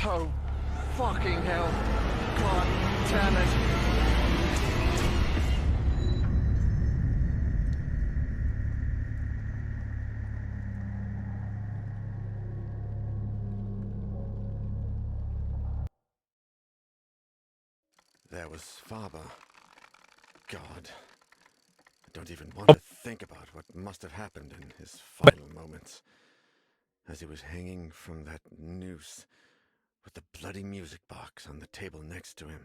Oh, fucking hell. God damn it. There was Faber. God. I don't even want to think about what must have happened in his final moments. As he was hanging from that noose with the bloody music box on the table next to him.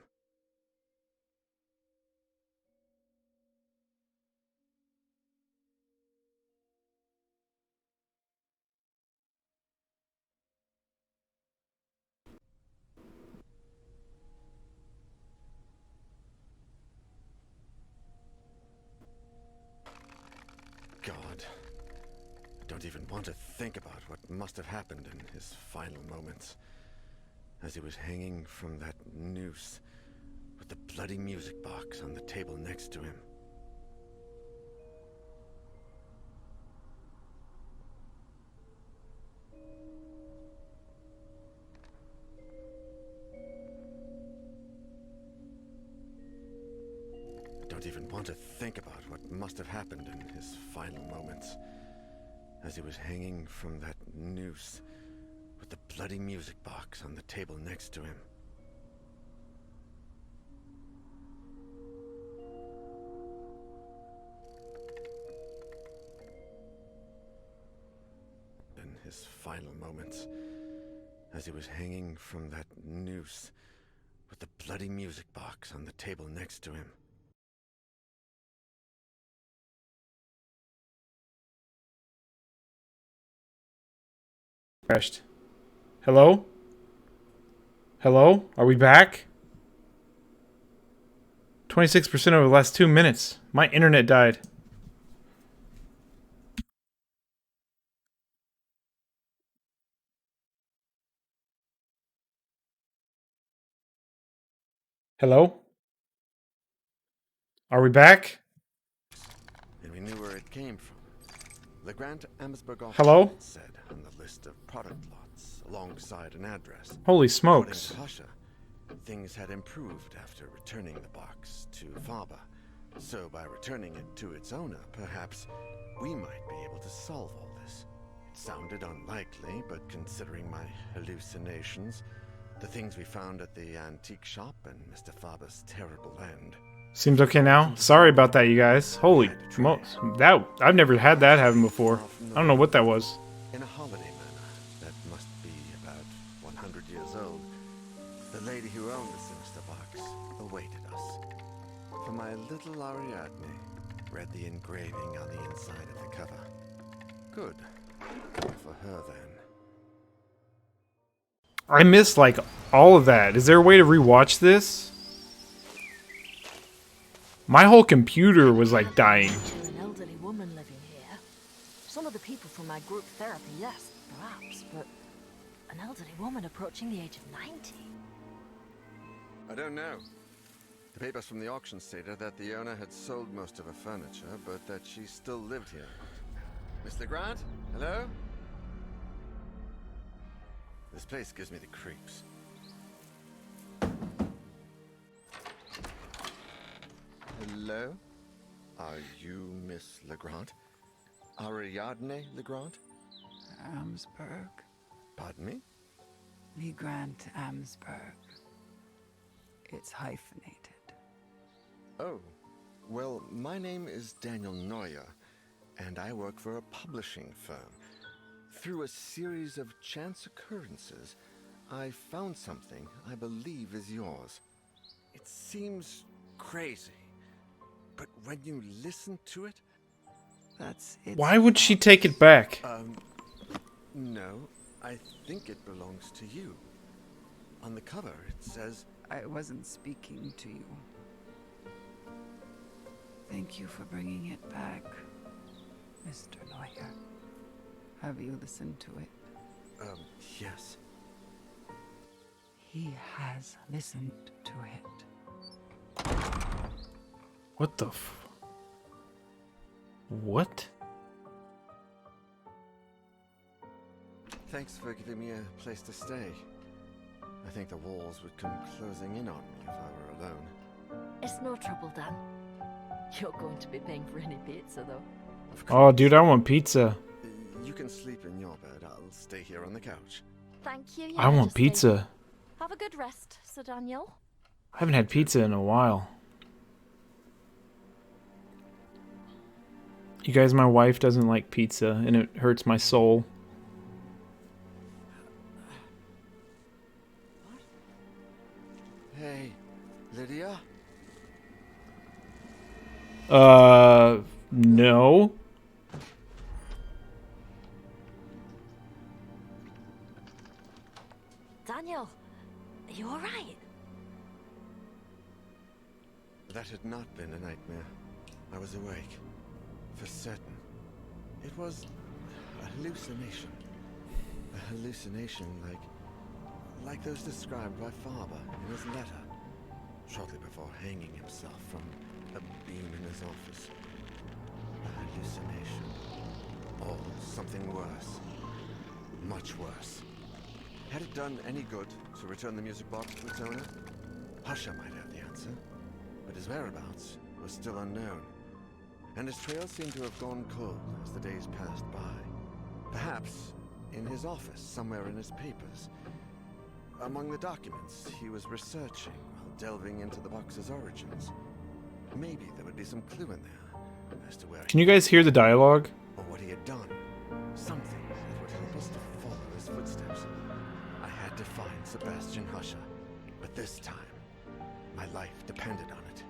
God. I don't even want to think about what must have happened in his final moments. As he was hanging from that noose with the bloody music box on the table next to him. I don't even want to think about what must have happened in his final moments. As he was hanging from that noose with the bloody music box on the table next to him. In his final moments, as he was hanging from that noose with the bloody music box on the table next to him. Crashed. Hello? Hello? Are we back? 26% over the last 2 minutes. My internet died. Hello? Are we back? And we knew where it came from. The Grant Amsberg Hello? it said on the list of product lots, alongside an address. Holy According smokes. to Pasha, things had improved after returning the box to Faber. So by returning it to its owner, perhaps we might be able to solve all this. It sounded unlikely, but considering my hallucinations, the things we found at the antique shop, and Mr. Faber's terrible end. Seems okay now? Sorry about that, you guys. Holy smokes. I've never had that happen before. I don't know what that was. In a holiday manor that must be about 100 years old, the lady who owned the sinister box awaited us. For my little Ariadne read the engraving on the inside of the cover. Good. Good for her then. I missed, like, all of that. Is there a way to rewatch this? My whole computer was, like, dying. An elderly woman living here. Some of the people from my group therapy, yes, perhaps, but an elderly woman approaching the age of 90. I don't know. The papers from the auction stated that the owner had sold most of her furniture, but that she still lived here. Mr. Grant? Hello? This place gives me the creeps. Hello? Are you Miss Legrand? Ariadne Legrand? Amsberg. Pardon me? Lee Grant Amsberg. It's hyphenated. Oh, well, my name is Daniel Neuer, and I work for a publishing firm. Through a series of chance occurrences, I found something I believe is yours. It seems crazy, but when you listen to it... That's it. Why would she take it back? No, I think it belongs to you. On the cover, it says... I wasn't speaking to you. Thank you for bringing it back, Mr. Neuer. Have you listened to it? Yes. He has listened to it. What the What? Thanks for giving me a place to stay. I think the walls would come closing in on me if I were alone. It's no trouble, Dan. You're going to be paying for any pizza, though. Of Oh, course. dude, I want pizza. You can sleep in your bed. I'll stay here on the couch. Thank you, Your I want Majesty. pizza. Have a good rest, Sir Daniel. I haven't had pizza in a while. You guys, my wife doesn't like pizza, and it hurts my soul. Hey, Lydia? No. Daniel, are you alright? That had not been a nightmare. I was awake. For certain. It was a hallucination. A hallucination like those described by Faber in his letter, shortly before hanging himself from a beam in his office. A hallucination. Or something worse. Much worse. Had it done any good to return the music box to its owner? Husher might have the answer, but his whereabouts was still unknown, and his trail seemed to have gone cold as the days passed by. Perhaps in his office, somewhere in his papers. Among the documents he was researching while delving into the box's origins. Maybe there would be some clue in there as to where Can you guys hear the dialogue? or what he had done. Something that would help us to follow his footsteps. I had to find Sebastian Husher, but this time, my life depended on it.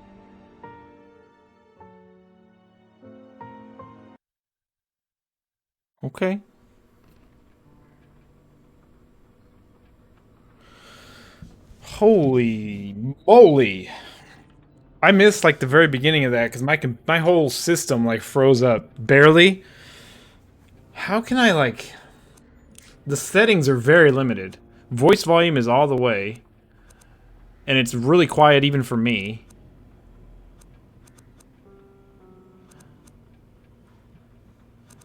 Okay. Holy moly. I missed like the very beginning of that because my whole system like froze up. Barely. How can I like... The settings are very limited. Voice volume is all the way. And it's really quiet even for me.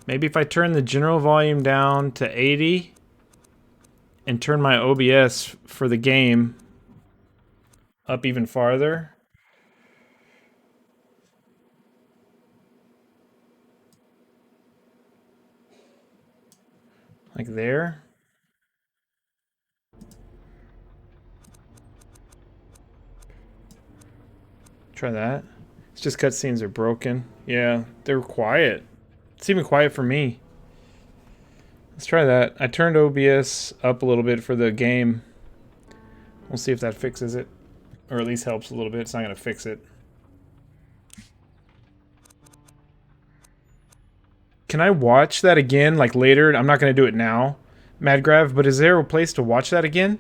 Maybe if I turn the general volume down to 80 and turn my OBS for the game up even farther. Like there. Try that. It's just cutscenes are broken. Yeah, they're quiet. It's even quiet for me. Let's try that. I turned OBS up a little bit for the game. We'll see if that fixes it. Or at least helps a little bit. It's not going to fix it. Can I watch that again, like later? I'm not going to do it now, Madgrav, but is there a place to watch that again?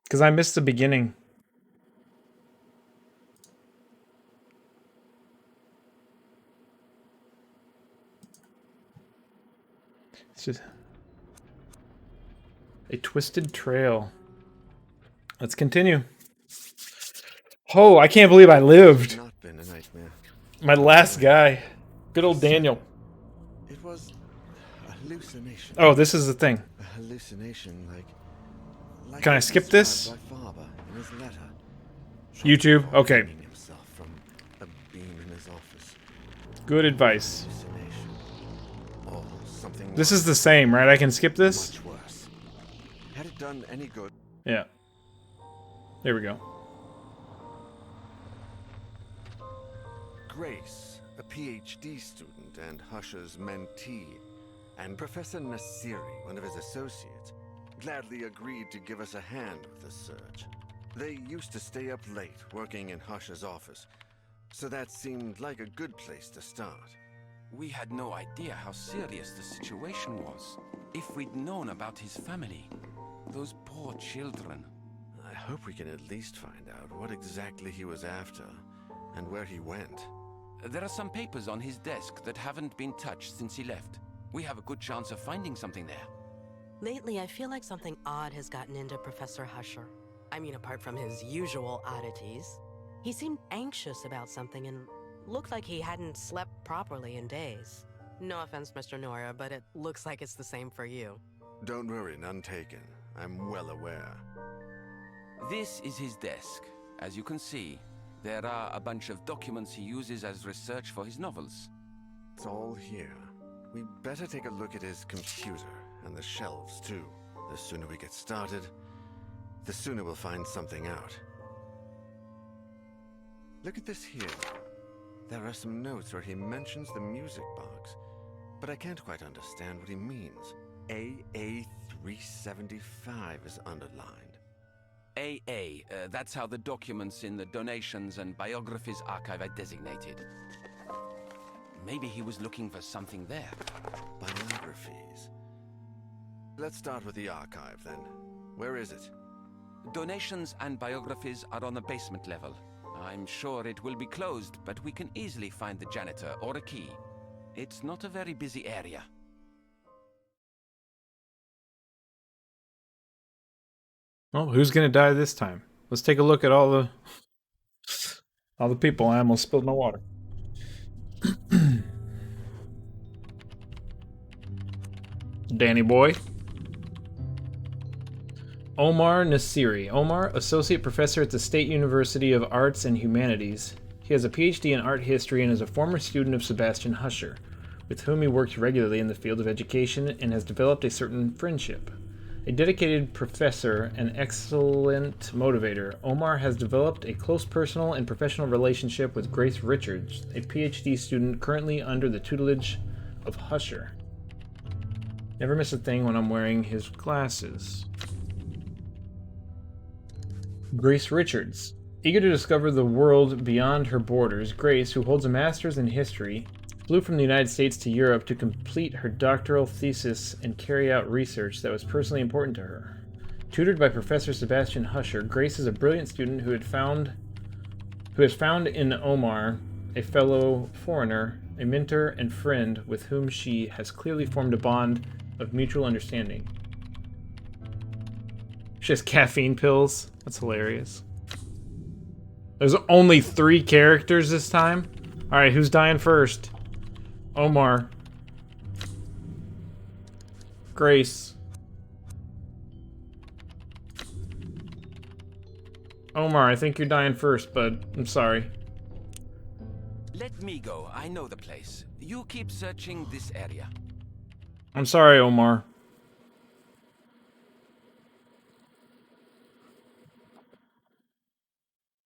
Because I missed the beginning. It's just... A twisted trail. Let's continue. Oh, I can't believe I lived. Not been a nightmare. My last guy. Good old Daniel. It was a hallucination. Oh, this is the thing. A hallucination like Can I was skip this? described by Faber in his letter. YouTube? Shortly Okay. hanging himself from a beam in his office. Good advice. Hallucination. Or something This is the same, right? I can skip this? much worse. Had it done any good? Yeah. There we go. Grace, a PhD student and Husher's mentee, and Professor Nasiri, one of his associates, gladly agreed to give us a hand with the search. They used to stay up late working in Husher's office, so that seemed like a good place to start. We had no idea how serious the situation was. If we'd known about his family, those poor children. I hope we can at least find out what exactly he was after and where he went. There are some papers on his desk that haven't been touched since he left. We have a good chance of finding something there. Lately, I feel like something odd has gotten into Professor Husher. I mean, apart from his usual oddities. He seemed anxious about something and looked like he hadn't slept properly in days. No offense, Mr. Nora, but it looks like it's the same for you. Don't worry, none taken. I'm well aware. This is his desk. As you can see, there are a bunch of documents he uses as research for his novels. It's all here. We better take a look at his computer and the shelves, too. The sooner we get started, the sooner we'll find something out. Look at this here. There are some notes where he mentions the music box, but I can't quite understand what he means. AA375 is underlined. AA, that's how the documents in the Donations and Biographies archive are designated. Maybe he was looking for something there. Biographies. Let's start with the archive, then. Where is it? Donations and Biographies are on the basement level. I'm sure it will be closed, but we can easily find the janitor or a key. It's not a very busy area. Well, who's gonna die this time? Let's take a look at all the people. I almost spilled my water. Danny boy. Omar Nasiri. Omar, Associate Professor at the State University of Arts and Humanities. He has a PhD in art history and is a former student of Sebastian Huscher, with whom he works regularly in the field of education and has developed a certain friendship. A dedicated professor and excellent motivator, Omar has developed a close personal and professional relationship with Grace Richards, a PhD student currently under the tutelage of Huscher. Never miss a thing when I'm wearing his glasses. Grace Richards. Eager to discover the world beyond her borders, Grace, who holds a master's in history, flew from the United States to Europe to complete her doctoral thesis and carry out research that was personally important to her. Tutored by Professor Sebastian Huscher, Grace is a brilliant student who has found in Omar a fellow foreigner, a mentor and friend with whom she has clearly formed a bond of mutual understanding. She has caffeine pills. That's hilarious. There's only 3 characters this time? Alright, who's dying first? Omar. Grace. Omar, I think you're dying first, bud. I'm sorry. Let me go. I know the place. You keep searching this area. I'm sorry, Omar.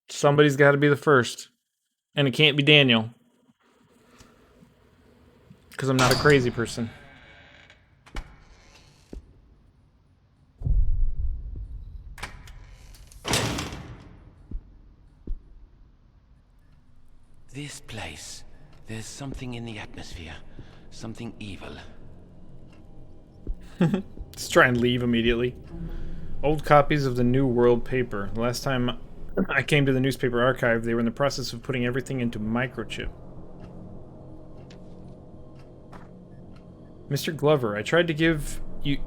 Somebody's got to be the first. And it can't be Daniel. Because I'm not a crazy person. This place. There's something in the atmosphere. Something evil. Let's try and leave immediately. Old copies of the New World paper. The last time I came to the newspaper archive, they were in the process of putting everything into microchip. Mr. Glover, I tried to give you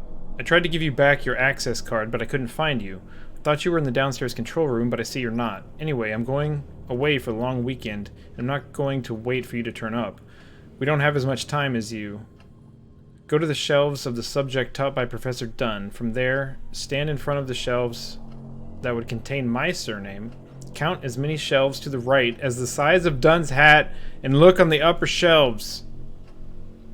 back your access card, but I couldn't find you. I thought you were in the downstairs control room, but I see you're not. Anyway, I'm going away for the long weekend, and I'm not going to wait for you to turn up. We don't have as much time as you. Go to the shelves of the subject taught by Professor Dunn. From there, stand in front of the shelves that would contain my surname. Count as many shelves to the right as the size of Dunn's hat, and look on the upper shelves.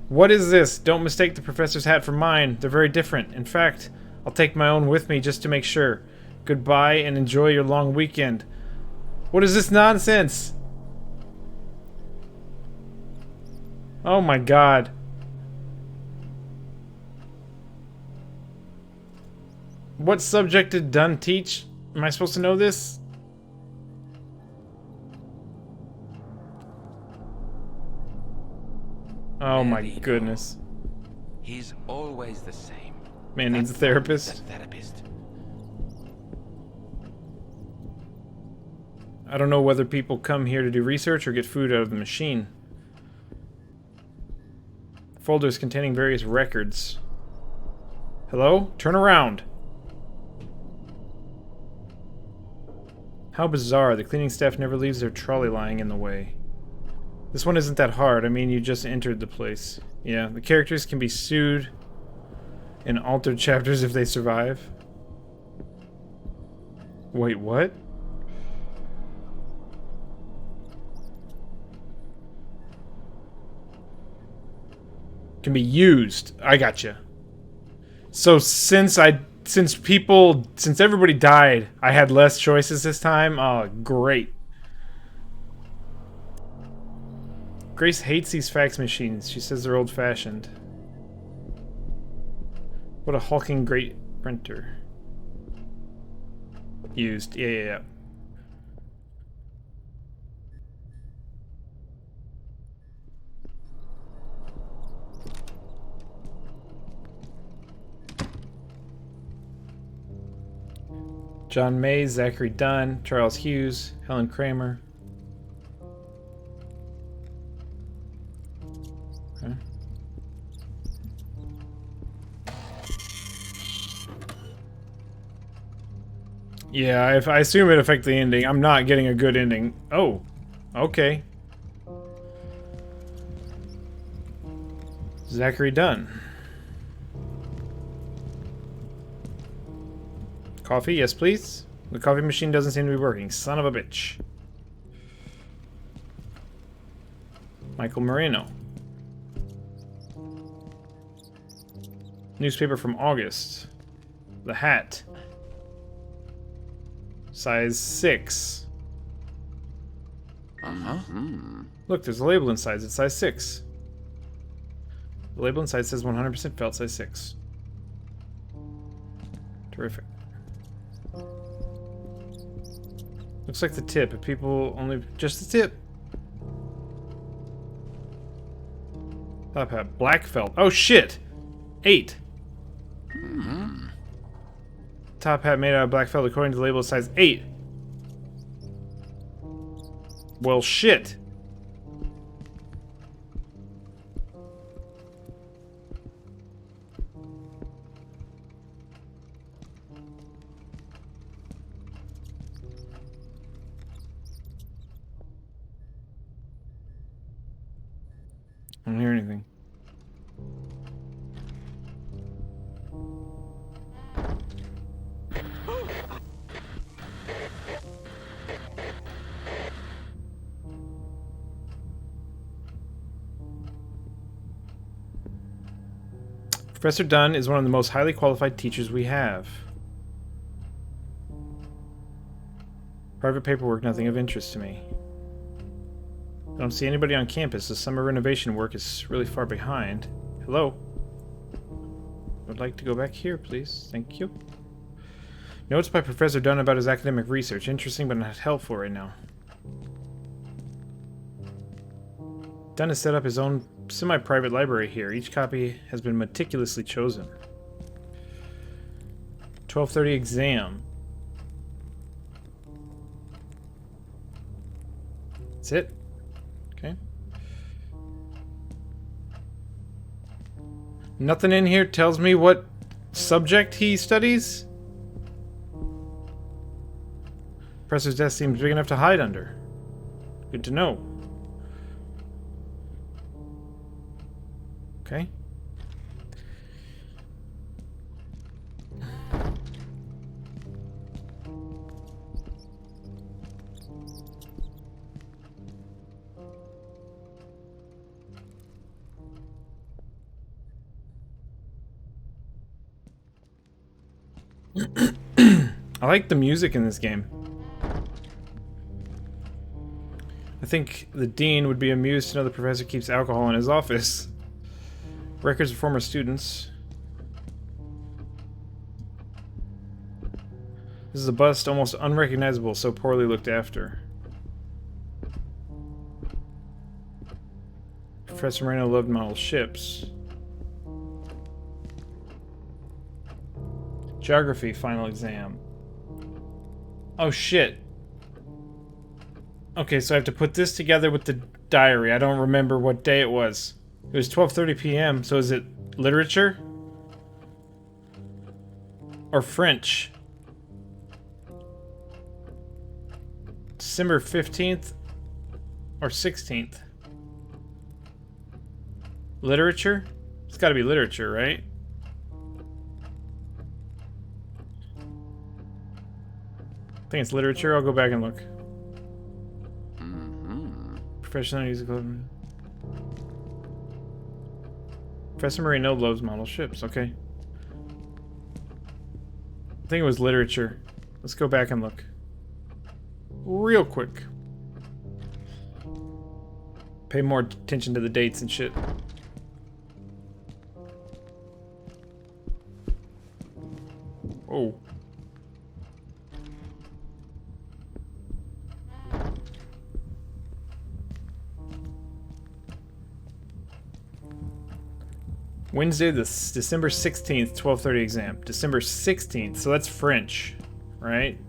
What is this? Don't mistake the professor's hat for mine. They're very different. In fact, I'll take my own with me just to make sure. Goodbye and enjoy your long weekend. What is this nonsense? Oh my god. What subject did Dunn teach? Am I supposed to know this? Oh my goodness. He's always the same. Man needs a therapist. I don't know whether people come here to do research or get food out of the machine. Folders containing various records. Hello? Turn around! How bizarre. The cleaning staff never leaves their trolley lying in the way. This one isn't that hard. I mean, you just entered the place. Yeah, the characters can be sued in altered chapters if they survive. Wait, what? Can be used. I gotcha. So since everybody died, I had less choices this time. Oh, great. Grace hates these fax machines. She says they're old-fashioned. What a hulking great printer. Used. Yeah. John May, Zachary Dunn, Charles Hughes, Helen Kramer. Okay. Yeah, if I assume it affects the ending, I'm not getting a good ending. Oh, okay. Zachary Dunn. Coffee, yes please. The coffee machine doesn't seem to be working. Son of a bitch. Michael Moreno. Newspaper from August. The hat. Size 6. Look, there's a label inside. It's size 6. The label inside says 100% felt size 6. Terrific. Looks like the tip. If people only... Just the tip. Top hat. Black felt. Oh, shit! 8. Top hat made out of black felt according to the label size 8. Well, shit. I don't hear anything. Professor Dunn is one of the most highly qualified teachers we have. Private paperwork, nothing of interest to me. I don't see anybody on campus. The summer renovation work is really far behind. Hello? I'd like to go back here, please. Thank you. Notes by Professor Dunn about his academic research. Interesting, but not helpful right now. Dunn has set up his own semi-private library here. Each copy has been meticulously chosen. 12:30 exam. That's it? Okay. Nothing in here tells me what subject he studies? Professor's desk seems big enough to hide under. Good to know. Okay. I like the music in this game. I think the dean would be amused to know the professor keeps alcohol in his office. Records of former students. This is a bust almost unrecognizable, so poorly looked after. Professor Moreno loved model ships. Geography final exam. Oh shit. Okay, so I have to put this together with the diary. I don't remember what day it was. It was 12:30 p.m., so is it literature? Or French? December 15th or 16th? Literature? It's gotta be literature, right? think it's literature. I'll go back and look. Mm-hmm. Professional musical. Professor Marino loves model ships. Okay. I think it was literature. Let's go back and look. Real quick. Pay more attention to the dates and shit. Oh. Wednesday, this December 16th, 12:30 exam. December 16th, so that's French, right?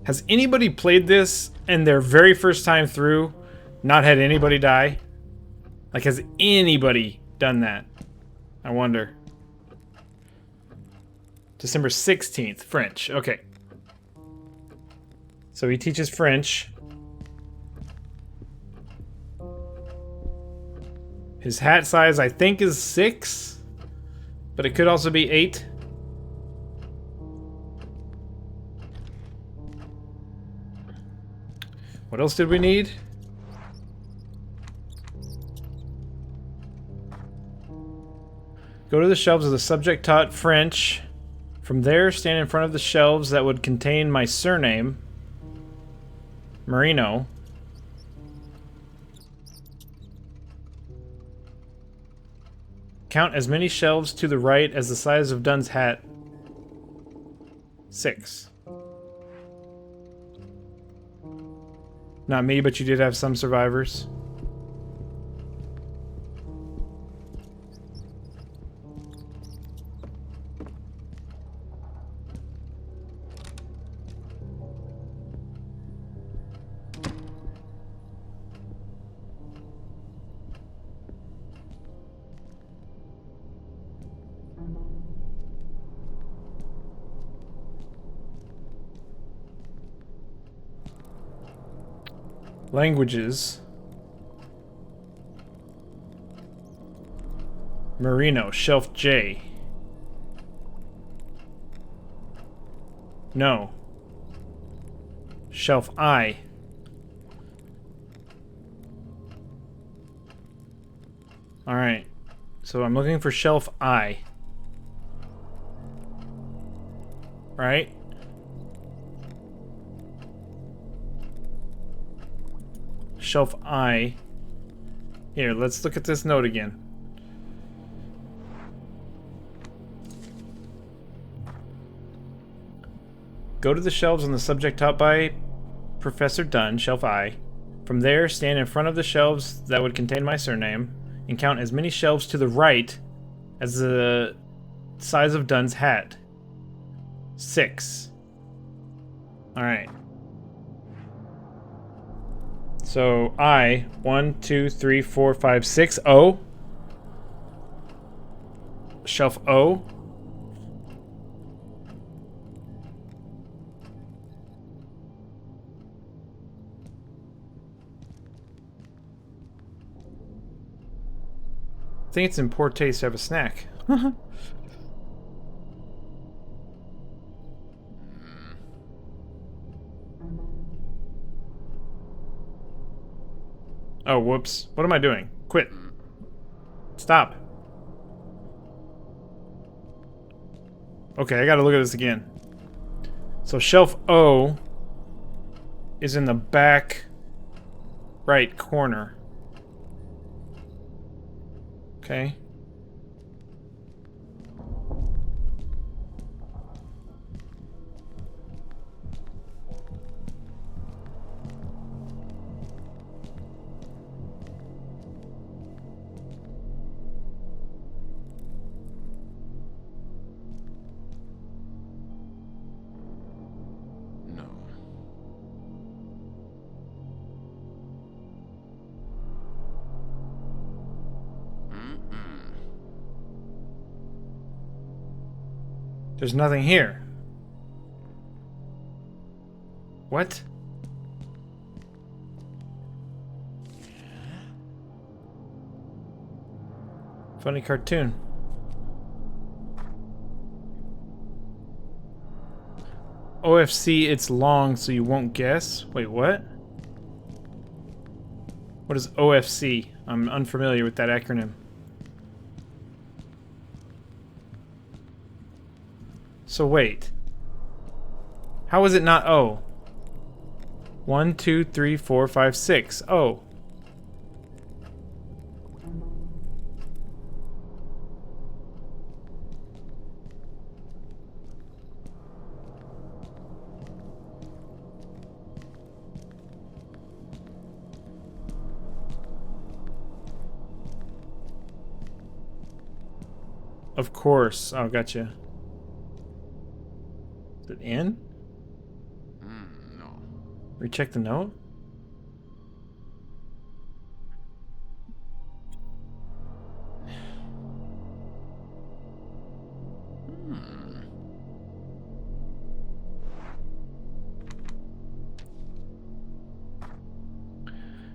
Has anybody played this and their very first time through not had anybody die? Like, has anybody done that? I wonder. December 16th, French. Okay. So he teaches French. His hat size, I think, is 6, but it could also be 8. What else did we need? Go to the shelves of the subject taught French. From there, stand in front of the shelves that would contain my surname, Marino. Count as many shelves to the right as the size of Dunn's hat. 6. Not me, but you did have some survivors. Languages. Marino, shelf J. No. Shelf I. Alright. So I'm looking for shelf I. Right? Shelf I. Here, let's look at this note again. Go to the shelves on the subject taught by Professor Dunn, shelf I. From there, stand in front of the shelves that would contain my surname, and count as many shelves to the right as the size of Dunn's hat. 6. Alright. So I, 1, 2, 3, 4, 5, 6, O. Shelf O. I think it's in poor taste to have a snack. Oh, whoops. What am I doing? Quit. Stop. Okay, I gotta look at this again. So shelf O is in the back right corner. Okay. No. There's nothing here. What? Funny cartoon. OFC, it's long, so you won't guess. Wait, what? What is OFC? I'm unfamiliar with that acronym. So wait. How is it not O? 1, 2, 3, 4, 5, 6. O. Of course. Oh, gotcha. Is it in? No. Recheck the note?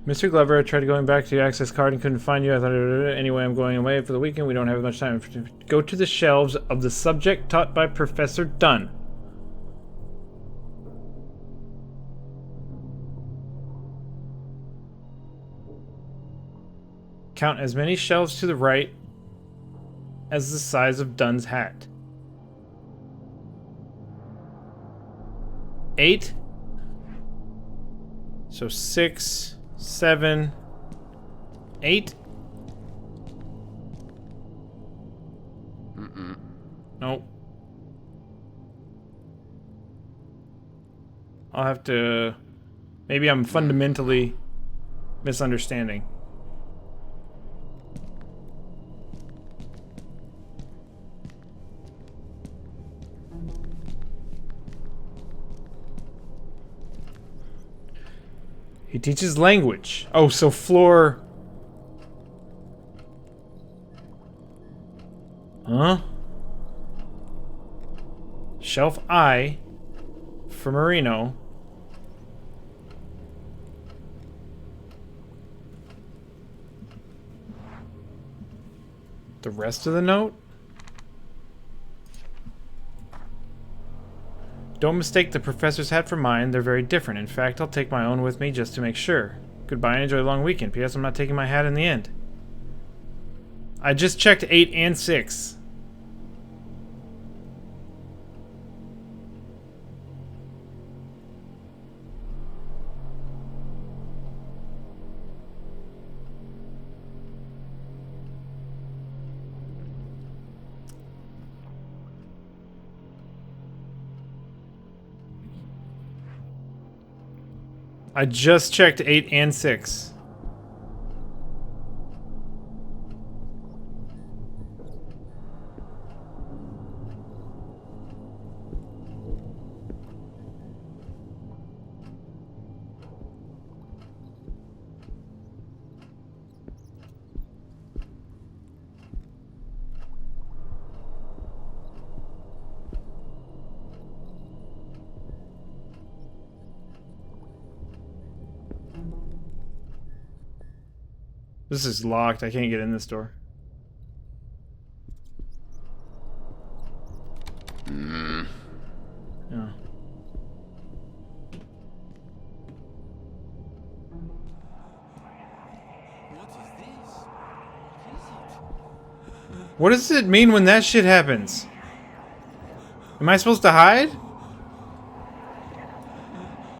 Mr. Glover, I tried going back to your access card and couldn't find you. I thought, anyway, I'm going away for the weekend. We don't have much time. Go to the shelves of the subject taught by Professor Dunn. Count as many shelves to the right as the size of Dunn's hat. 8. So 6, 7, 8. Nope. I'll have to... Maybe I'm fundamentally misunderstanding. He teaches language. Oh, so floor... Huh? Shelf I for Marino. The rest of the note? Don't mistake the professor's hat for mine. They're very different. In fact, I'll take my own with me just to make sure. Goodbye and enjoy the long weekend. P.S. I'm not taking my hat in the end. I just checked 8 and 6. I just checked 8 and 6. This is locked. I can't get in this door. Yeah. What does it mean when that shit happens? Am I supposed to hide?